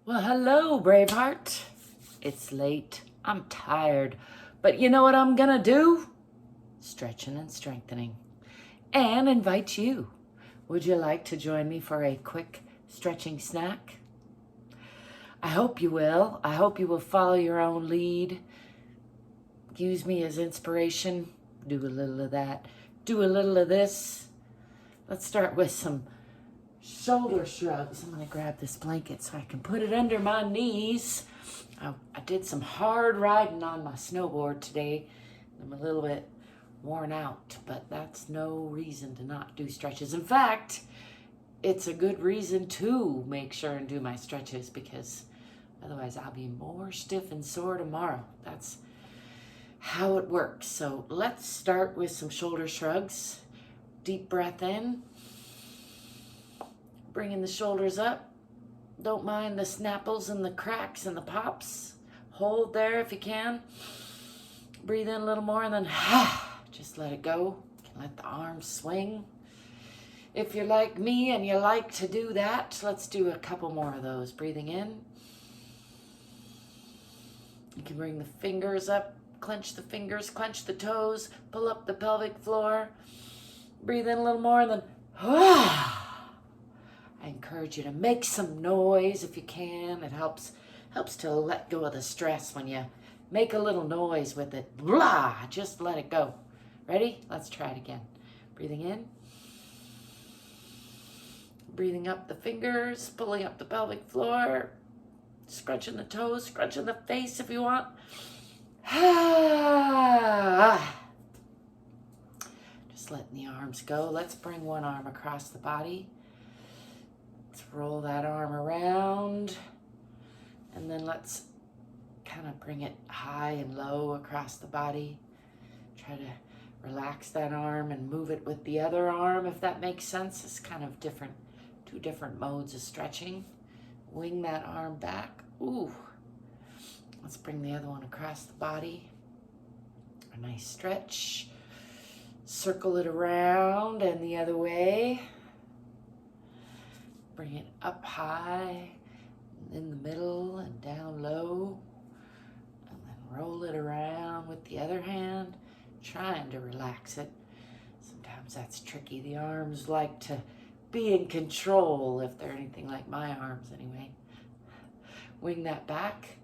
Well, hello, Braveheart. It's late. I'm tired. But you know what I'm gonna do? Stretching and strengthening. And invite you. Would you like to join me for a quick stretching snack? I hope you will. I hope you will follow your own lead. Use me as inspiration. Do a little of that. Do a little of this. Let's start with some shoulder shrugs. I'm gonna grab this blanket so I can put it under my knees. I did some hard riding on my snowboard today. I'm a little bit worn out, but that's no reason to not do stretches. In fact, it's a good reason to make sure and do my stretches, because otherwise I'll be more stiff and sore tomorrow. That's how it works. So let's start with some shoulder shrugs. Deep breath in. Bringing the shoulders up. Don't mind the snapples and the cracks and the pops. Hold there if you can. Breathe in a little more and then just let it go. You can let the arms swing. If you're like me and you like to do that, let's do a couple more of those. Breathing in. You can bring the fingers up, clench the fingers, clench the toes, pull up the pelvic floor. Breathe in a little more and then I encourage you to make some noise if you can. It helps to let go of the stress when you make a little noise with it. Blah! Just let it go. Ready? Let's try it again. Breathing in. Breathing up the fingers, pulling up the pelvic floor, scrunching the toes, scrunching the face if you want. Just letting the arms go. Let's bring one arm across the body. Let's roll that arm around, and then let's kind of bring it high and low across the body. Try to relax that arm and move it with the other arm, if that makes sense. It's kind of different, two different modes of stretching. Wing that arm back. Ooh. Let's bring the other one across the body. A nice stretch. Circle it around and the other way. Bring it up high, in the middle and down low, and then roll it around with the other hand, trying to relax it. Sometimes that's tricky. The arms like to be in control, if they're anything like my arms anyway. Wing that back.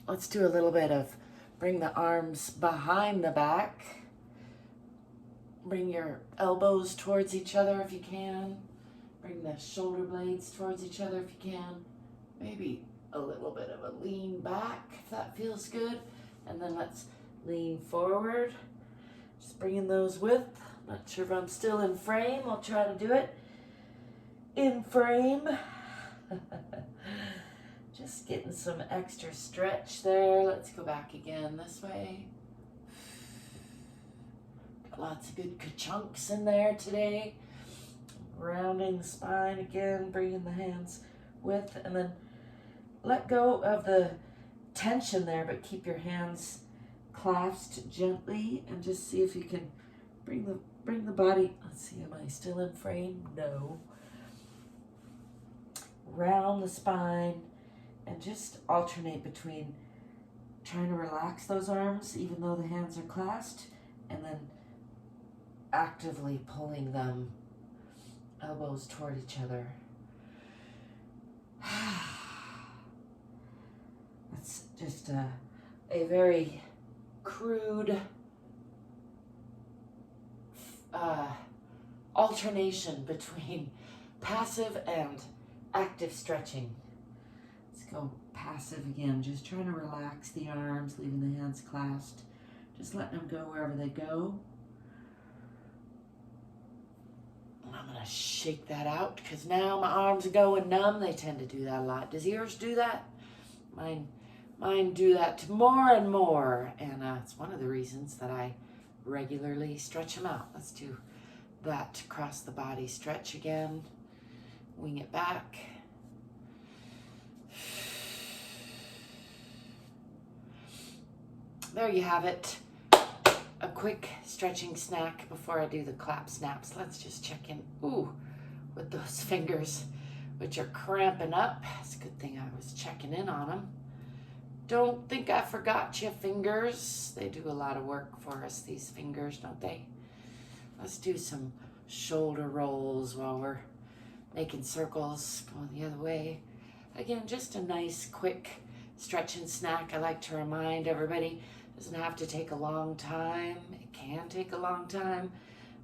Let's do a little bit of bring the arms behind the back. Bring your elbows towards each other if you can. Bring the shoulder blades towards each other if you can. Maybe a little bit of a lean back if that feels good. And then let's lean forward. Just bringing those with. Not sure if I'm still in frame. I'll try to do it in frame. Just getting some extra stretch there. Let's go back again this way. Got lots of good ka-chunks in there today. Rounding the spine again, bringing the hands with, and then let go of the tension there, but keep your hands clasped gently, and just see if you can bring the body. Let's see, am I still in frame? No. Round the spine and just alternate between trying to relax those arms even though the hands are clasped, and then actively pulling them elbows toward each other. That's just a very crude alternation between passive and active stretching. Let's go passive again, just trying to relax the arms, leaving the hands clasped, just letting them go wherever they go. I'm going to shake that out because now my arms are going numb. They tend to do that a lot. Does yours do that? Mine do that more and more. And it's one of the reasons that I regularly stretch them out. Let's do that across the body stretch again. Wing it back. There you have it. A quick stretching snack before I do the clap snaps. Let's just check in, with those fingers. which are cramping up. It's a good thing I was checking in on them. Don't think I forgot your fingers. They do a lot of work for us, these fingers, don't they? Let's do some shoulder rolls while we're making circles, going the other way. Again, just a nice, quick stretch and snack. I like to remind everybody, it doesn't have to take a long time. It can take a long time,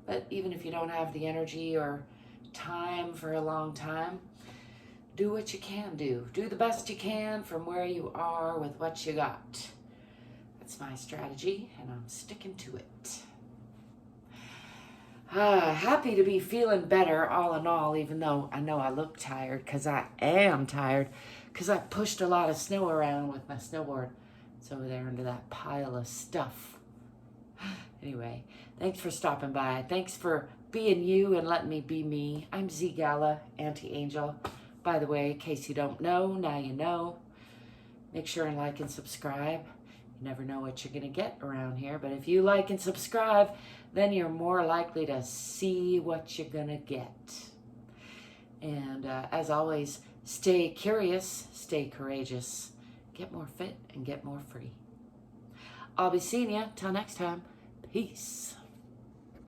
but even if you don't have the energy or time for a long time, do what you can do. Do the best you can from where you are with what you got. That's my strategy, and I'm sticking to it. Happy to be feeling better all in all, even though I know I look tired, because I am tired, because I pushed a lot of snow around with my snowboard. It's over there under that pile of stuff. Anyway, thanks for stopping by. Thanks for being you and letting me be me. I'm ZGALA, Auntie Angel. By the way, in case you don't know, now you know. Make sure and like and subscribe. You never know what you're going to get around here, but if you like and subscribe, then you're more likely to see what you're going to get. And as always, stay curious, stay courageous, get more fit, and get more free. I'll be seeing you. Till next time. Peace.